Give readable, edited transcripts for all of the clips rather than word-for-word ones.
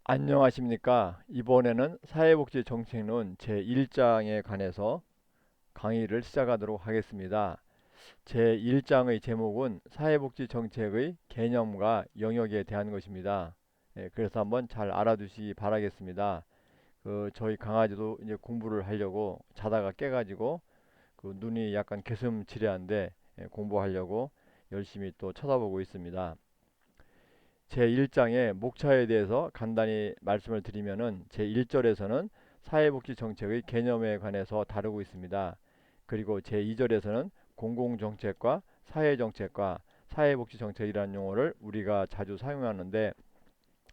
안녕하십니까. 이번에는 사회복지정책론 제1장에 관해서 강의를 시작하도록 하겠습니다. 제1장의 제목은 사회복지정책의 개념과 영역에 대한 것입니다. 그래서 한번 잘 알아두시기 바라겠습니다. 저희 강아지도 이제 공부를 하려고 자다가 깨가지고 눈이 약간 개슴츠레한데 공부하려고 열심히 또 쳐다보고 있습니다. 제1장의 목차에 대해서 간단히 말씀을 드리면은 제1절에서는 사회복지 정책의 개념에 관해서 다루고 있습니다. 그리고 제2절에서는 공공정책과 사회정책과 사회복지 정책이라는 용어를 우리가 자주 사용하는데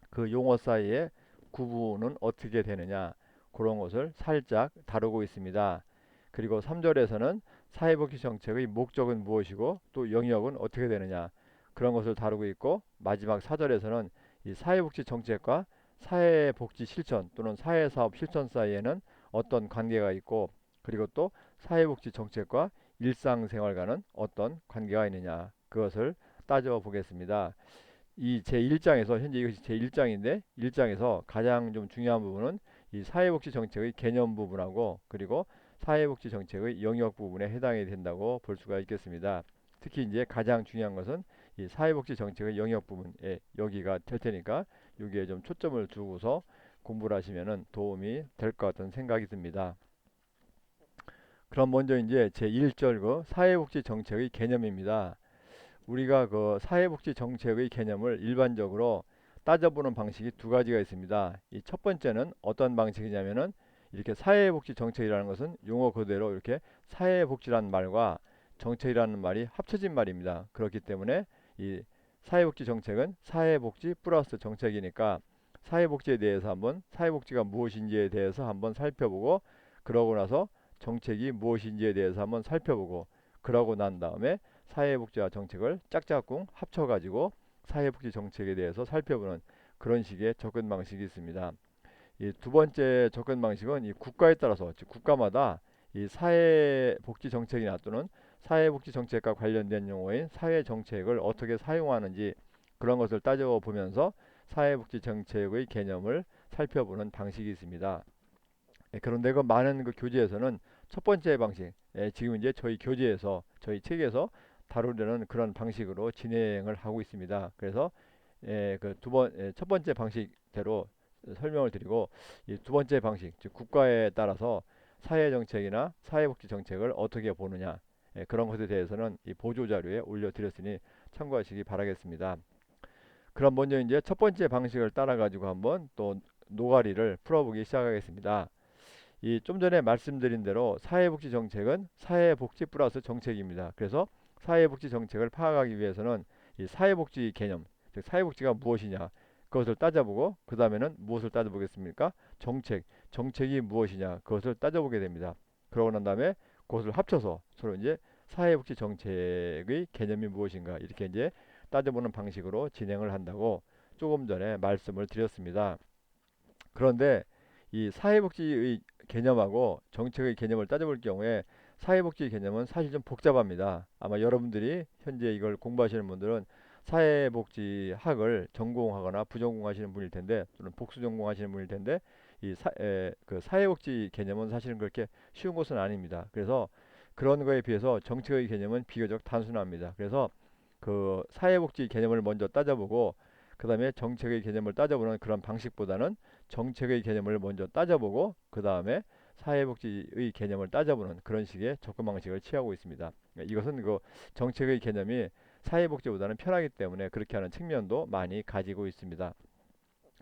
그 용어 사이에 구분은 어떻게 되느냐 그런 것을 살짝 다루고 있습니다. 그리고 3절에서는 사회복지 정책의 목적은 무엇이고 또 영역은 어떻게 되느냐 그런 것을 다루고 있고 마지막 4절에서는 이 사회복지 정책과 사회복지 실천 또는 사회사업 실천 사이에는 어떤 관계가 있고 그리고 또 사회복지 정책과 일상생활과는 어떤 관계가 있느냐 그것을 따져보겠습니다. 이 제1장에서 현재 이것이 제1장인데 1장에서 가장 좀 중요한 부분은 이 사회복지 정책의 개념 부분하고 그리고 사회복지 정책의 영역 부분에 해당이 된다고 볼 수가 있겠습니다. 특히 이제 가장 중요한 것은 이 사회복지 정책의 영역 부분에 여기가 될 테니까 여기에 좀 초점을 두고서 공부를 하시면은 도움이 될 것 같은 생각이 듭니다. 그럼 먼저 이제 제1절 사회복지 정책의 개념입니다. 우리가 사회복지 정책의 개념을 일반적으로 따져보는 방식이 두 가지가 있습니다. 이 첫 번째는 어떤 방식이냐면은 이렇게 사회복지 정책이라는 것은 용어 그대로 이렇게 사회복지라는 말과 정책이라는 말이 합쳐진 말입니다. 그렇기 때문에 이 사회복지 정책은 사회복지 플러스 정책이니까 사회복지에 대해서 한번 사회복지가 무엇인지에 대해서 한번 살펴보고 그러고 나서 정책이 무엇인지에 대해서 한번 살펴보고 그러고 난 다음에 사회복지와 정책을 짝짝꿍 합쳐가지고 사회복지 정책에 대해서 살펴보는 그런 식의 접근 방식이 있습니다. 이 두 번째 접근 방식은 이 국가에 따라서 즉 국가마다 이 사회복지 정책이나 또는 사회복지 정책과 관련된 용어인 사회정책을 어떻게 사용하는지 그런 것을 따져보면서 사회복지 정책의 개념을 살펴보는 방식이 있습니다. 그런데 그 많은 그 교재에서는 첫 번째 방식, 지금 이제 저희 교재에서 저희 책에서 다루려는 그런 방식으로 진행을 하고 있습니다. 그래서 첫 번째 방식대로 설명을 드리고 이 두 번째 방식, 즉 국가에 따라서 사회 정책이나 사회복지 정책을 어떻게 보느냐 그런 것에 대해서는 이 보조 자료에 올려드렸으니 참고하시기 바라겠습니다. 그럼 먼저 이제 첫 번째 방식을 따라 가지고 한번 또 노가리를 풀어보기 시작하겠습니다. 이 좀 전에 말씀드린 대로 사회복지 정책은 사회복지 플러스 정책입니다. 그래서 사회복지 정책을 파악하기 위해서는 이 사회복지 개념, 즉 사회복지가 무엇이냐 그것을 따져보고 그 다음에는 무엇을 따져보겠습니까? 정책이 무엇이냐 그것을 따져보게 됩니다. 그러고 난 다음에 그것을 합쳐서 서로 이제 사회복지 정책의 개념이 무엇인가 이렇게 이제 따져보는 방식으로 진행을 한다고 조금 전에 말씀을 드렸습니다. 그런데 이 사회복지의 개념하고 정책의 개념을 따져볼 경우에 사회복지 개념은 사실 좀 복잡합니다. 아마 여러분들이 현재 이걸 공부하시는 분들은 사회복지학을 전공하거나 부전공하시는 분일 텐데 또는 복수 전공하시는 분일 텐데 그 사회복지 개념은 사실은 그렇게 쉬운 것은 아닙니다. 그래서 그런 거에 비해서 정책의 개념은 비교적 단순합니다. 그래서 그 사회복지 개념을 먼저 따져보고 그 다음에 정책의 개념을 따져보는 그런 방식보다는 정책의 개념을 먼저 따져보고 그 다음에 사회복지의 개념을 따져보는 그런 식의 접근 방식을 취하고 있습니다. 이것은 그 정책의 개념이 사회복지보다는 편하기 때문에 그렇게 하는 측면도 많이 가지고 있습니다.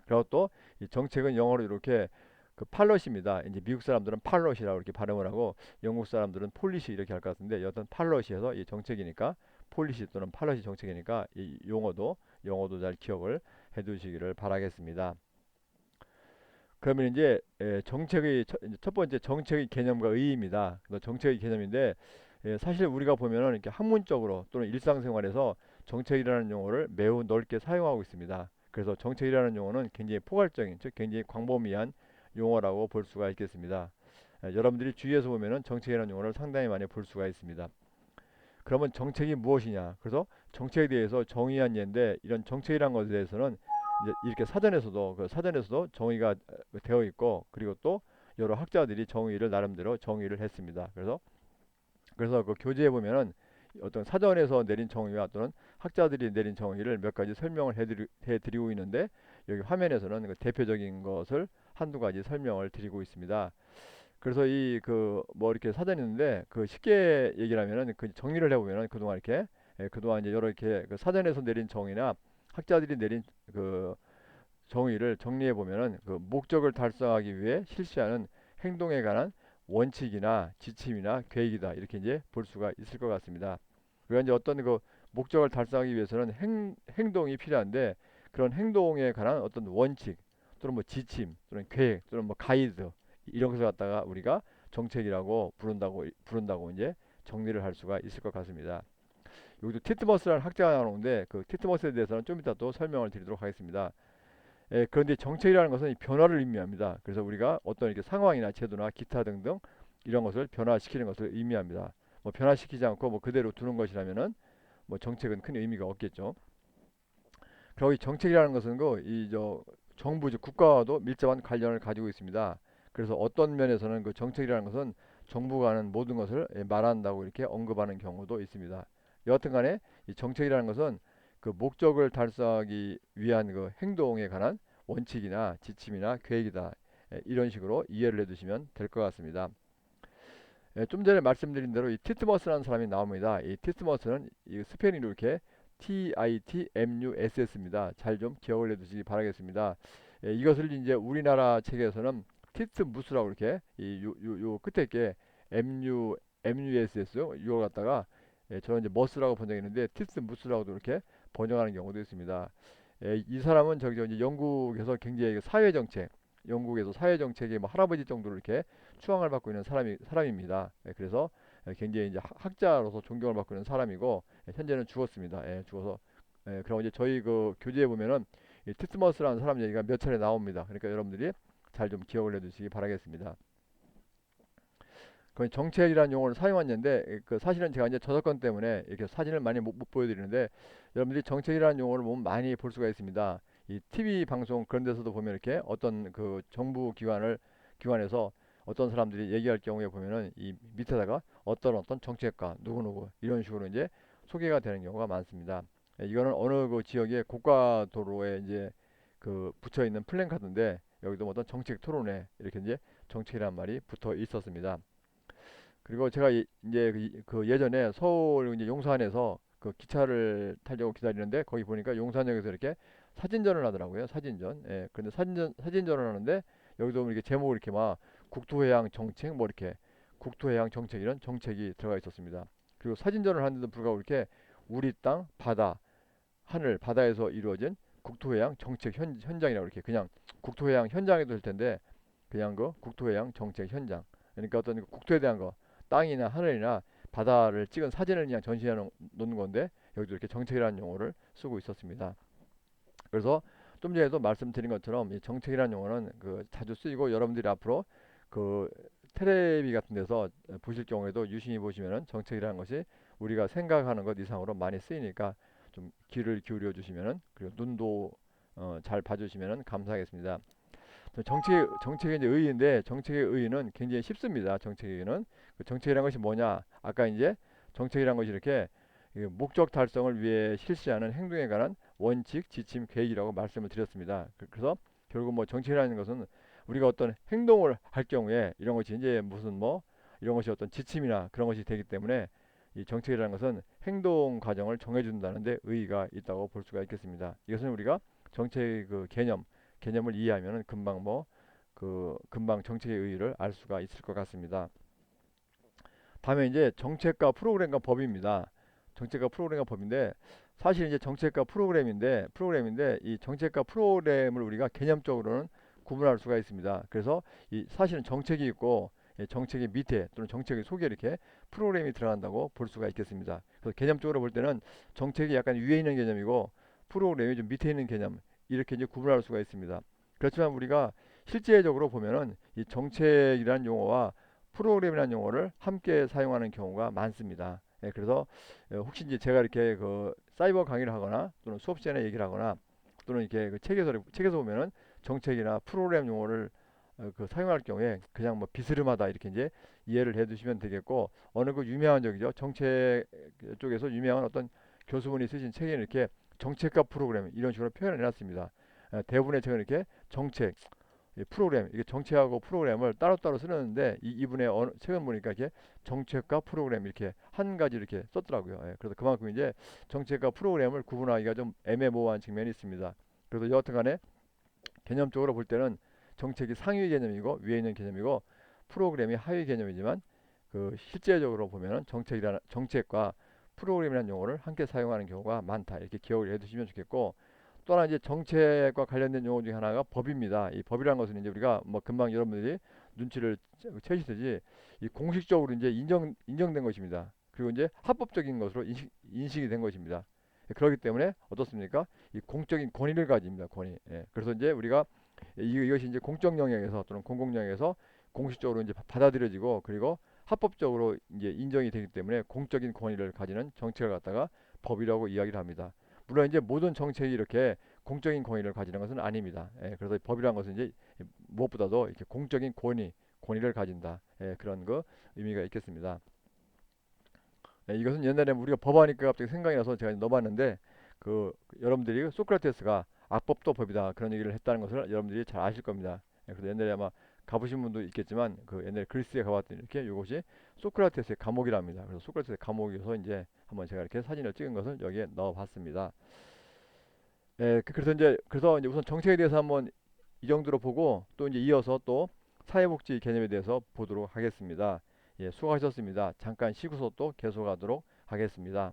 그리고 또 이 정책은 영어로 이렇게 그 팔럿입니다. 이제 미국 사람들은 팔럿이라고 이렇게 발음을 하고 영국 사람들은 폴리시 이렇게 할 것 같은데 여튼 팔럿이어서 이 정책이니까 폴리시 또는 팔럿이 정책이니까 이 영어도 잘 기억을 해두시기를 바라겠습니다. 그러면 이제 정책의 첫 번째 정책의 개념과 의의입니다. 정책의 개념인데 사실 우리가 보면은 이렇게 학문적으로 또는 일상생활에서 정책이라는 용어를 매우 넓게 사용하고 있습니다. 그래서 정책이라는 용어는 굉장히 포괄적인, 즉 굉장히 광범위한 용어라고 볼 수가 있겠습니다. 여러분들이 주위에서 보면은 정책이라는 용어를 상당히 많이 볼 수가 있습니다. 그러면 정책이 무엇이냐? 그래서 정책에 대해서 정의한 예인데 이런 정책이라는 것에 대해서는 이제 이렇게 사전에서도 정의가 되어 있고, 그리고 또 여러 학자들이 정의를 나름대로 정의를 했습니다. 그래서 그 교재에 보면은 어떤 사전에서 내린 정의와 또는 학자들이 내린 정의를 몇 가지 설명을 해드리고 있는데, 여기 화면에서는 그 대표적인 것을 한두 가지 설명을 드리고 있습니다. 그래서 이 그 뭐 이렇게 사전이 있는데, 그 쉽게 얘기를 하면은 그 정리를 해보면은 그동안 이렇게 그동안 이제 여러 이렇게 그 사전에서 내린 정의나 학자들이 내린 그 정의를 정리해 보면은, 그 목적을 달성하기 위해 실시하는 행동에 관한 원칙이나 지침이나 계획이다, 이렇게 이제 볼 수가 있을 것 같습니다. 우리가 이제 어떤 그 목적을 달성하기 위해서는 행동이 필요한데, 그런 행동에 관한 어떤 원칙 또는 뭐 지침 또는 계획 또는 뭐 가이드, 이런 것을 갖다가 우리가 정책이라고 부른다고 이제 정리를 할 수가 있을 것 같습니다. 여기도 티트머스라는 학자가 나오는데, 그 티트머스에 대해서는 좀 이따 또 설명을 드리도록 하겠습니다. 그런데 정책이라는 것은 이 변화를 의미합니다. 그래서 우리가 어떤 이렇게 상황이나 제도나 기타 등등 이런 것을 변화시키는 것을 의미합니다. 뭐 변화시키지 않고 뭐 그대로 두는 것이라면은 뭐 정책은 큰 의미가 없겠죠. 그리고 이 정책이라는 것은 이저 정부 즉 국가와도 밀접한 관련을 가지고 있습니다. 그래서 어떤 면에서는 그 정책이라는 것은 정부가 하는 모든 것을 말한다고 이렇게 언급하는 경우도 있습니다. 여하튼간에 이 정책이라는 것은 그 목적을 달성하기 위한 그 행동에 관한 원칙이나 지침이나 계획이다. 이런 식으로 이해를 해두시면 될 것 같습니다. 좀 전에 말씀드린 대로 이 티트머스라는 사람이 나옵니다. 이 티트머스는 이 스페인어로 이렇게 TITMUSS입니다. 잘 좀 기억을 해두시기 바라겠습니다. 이것을 이제 우리나라 책에서는 티트무스라고 이렇게 요 끝에 게 MUSS 이걸 갖다가 저는 이제 머스라고 번역했는데 티트무스라고도 이렇게 번역하는 경우도 있습니다. 이 사람은 저기 이제 영국에서 굉장히 영국에서 사회 정책의 뭐 할아버지 정도로 이렇게 추앙을 받고 있는 사람입니다. 그래서 굉장히 이제 학자로서 존경을 받고 있는 사람이고, 현재는 죽었습니다. 죽어서. 그리고 이제 저희 그 교재에 보면은 이 티스머스라는 사람 얘기가 몇 차례 나옵니다. 그러니까 여러분들이 잘 좀 기억을 해두시기 바라겠습니다. 그 정책이라는 용어를 사용했는데, 그 사실은 제가 이제 저작권 때문에 이렇게 사진을 많이 못 보여드리는데, 여러분들이 정책이라는 용어를 보면 많이 볼 수가 있습니다. 이 TV 방송 그런 데서도 보면 이렇게 어떤 그 정부 기관에서 어떤 사람들이 얘기할 경우에 보면은 이 밑에다가 어떤 정책가 누구누구 이런 식으로 이제 소개가 되는 경우가 많습니다. 이거는 어느 그 지역의 고가 도로에 이제 그 붙여 있는 플랜카드인데, 여기도 뭐 어떤 정책 토론회 이렇게 이제 정책이라는 말이 붙어 있었습니다. 그리고 제가 이제 그 예전에 서울 이제 용산에서 그 기차를 타려고 기다리는데, 거기 보니까 용산역에서 이렇게 사진전을 하더라고요. 사진전. 그런데 사진전을 하는데, 여기도 이렇게 제목을 이렇게 막 국토해양 정책 뭐 이렇게 국토해양 정책 이런 정책이 들어가 있었습니다. 그리고 사진전을 하는데도 불구하고 이렇게 우리 땅, 바다, 하늘, 바다에서 이루어진 국토해양 정책 현장이라고 이렇게 그냥 국토해양 현장에도 될 텐데, 그냥 그 국토해양 정책 현장. 그러니까 어떤 그 국토에 대한 거, 땅이나 하늘이나 바다를 찍은 사진을 그냥 전시해 놓는 건데, 여기도 이렇게 정책이라는 용어를 쓰고 있었습니다. 그래서 좀 전에도 말씀드린 것처럼 이 정책이라는 용어는 그 자주 쓰이고, 여러분들이 앞으로 그 테레비 같은 데서 보실 경우에도 유심히 보시면은 정책이라는 것이 우리가 생각하는 것 이상으로 많이 쓰이니까 좀 귀를 기울여 주시면은, 그리고 눈도 잘 봐주시면은 감사하겠습니다. 정책의 이제 의의인데, 정책의 의의는 굉장히 쉽습니다. 정책의 의의는 그 정책이라는 것이 뭐냐? 아까 이제 정책이라는 것이 이렇게 목적 달성을 위해 실시하는 행동에 관한 원칙, 지침, 계획이라고 말씀을 드렸습니다. 그래서 결국 뭐 정책이라는 것은 우리가 어떤 행동을 할 경우에 이런 것이 이제 무슨 뭐 이런 것이 어떤 지침이나 그런 것이 되기 때문에, 이 정책이라는 것은 행동 과정을 정해준다는데 의의가 있다고 볼 수가 있겠습니다. 이것은 우리가 정책의 그 개념을 이해하면은 금방 금방 정책의 의의를 알 수가 있을 것 같습니다. 다음에 이제 정책과 프로그램과 법입니다. 정책과 프로그램과 법인데, 사실 이제 정책과 프로그램인데 이 정책과 프로그램을 우리가 개념적으로는 구분할 수가 있습니다. 그래서 이 사실은 정책이 있고, 정책의 밑에 또는 정책의 속에 이렇게 프로그램이 들어간다고 볼 수가 있겠습니다. 그래서 개념적으로 볼 때는 정책이 약간 위에 있는 개념이고 프로그램이 좀 밑에 있는 개념, 이렇게 이제 구분할 수가 있습니다. 그렇지만 우리가 실제적으로 보면은 이 정책이라는 용어와 프로그램이라는 용어를 함께 사용하는 경우가 많습니다. 그래서 혹시 이제 제가 이렇게 그 사이버 강의를 하거나 또는 수업 시간에 얘기를 하거나 또는 이렇게 그 책에서 보면은 정책이나 프로그램 용어를 그 사용할 경우에 그냥 뭐 비스름하다 이렇게 이제 이해를 해두시면 되겠고, 어느 그 유명한 적이죠, 정책 쪽에서 유명한 어떤 교수분이 쓰신 책에는 이렇게 정책과 프로그램 이런 식으로 표현을 해놨습니다. 대부분의 책은 이렇게 정책, 프로그램, 이게 정책하고 프로그램을 따로따로 쓰는데 이분의 책은 보니까 이렇게 정책과 프로그램 이렇게 한 가지 이렇게 썼더라고요. 그래서 그만큼 이제 정책과 프로그램을 구분하기가 좀 애매모호한 측면이 있습니다. 그래서 여하튼간에 개념적으로 볼 때는 정책이 상위 개념이고 위에 있는 개념이고 프로그램이 하위 개념이지만, 그 실제적으로 보면은 정책과 프로그램이라는 용어를 함께 사용하는 경우가 많다, 이렇게 기억을 해두시면 좋겠고, 또 하나 이제 정책과 관련된 용어 중에 하나가 법입니다. 이 법이라는 것은 이제 우리가 뭐 금방 여러분들이 눈치를 채시듯이 이 공식적으로 이제 인정된 것입니다. 그리고 이제 합법적인 것으로 인식이 된 것입니다. 그렇기 때문에 어떻습니까? 이 공적인 권위를 가집니다. 권위. 그래서 이제 우리가 이것이 이제 공적 영역에서 또는 공공 영역에서 공식적으로 이제 받아들여지고, 그리고 합법적으로 이제 인정이 되기 때문에 공적인 권위를 가지는 정책을 갖다가 법이라고 이야기를 합니다. 물론 이제 모든 정책이 이렇게 공적인 권위를 가지는 것은 아닙니다. 그래서 법이라는 것은 이제 무엇보다도 이렇게 공적인 권위를 가진다. 그런 거 의미가 있겠습니다. 이것은 옛날에 우리가 법하니까 갑자기 생각이 나서 제가 넣어봤는데, 그 여러분들이 소크라테스가 악법도 법이다 그런 얘기를 했다는 것을 여러분들이 잘 아실 겁니다. 그래서 옛날에 아마 가보신 분도 있겠지만 그 옛날에 그리스에 가봤더니 이렇게 이것이 소크라테스의 감옥이랍니다. 그래서 소크라테스의 감옥에서 이제 한번 제가 이렇게 사진을 찍은 것을 여기에 넣어봤습니다. 그래서 이제 우선 정책에 대해서 한번 이 정도로 보고, 또 이제 이어서 또 사회복지 개념에 대해서 보도록 하겠습니다. 수고하셨습니다. 잠깐 쉬고서 또 계속하도록 하겠습니다.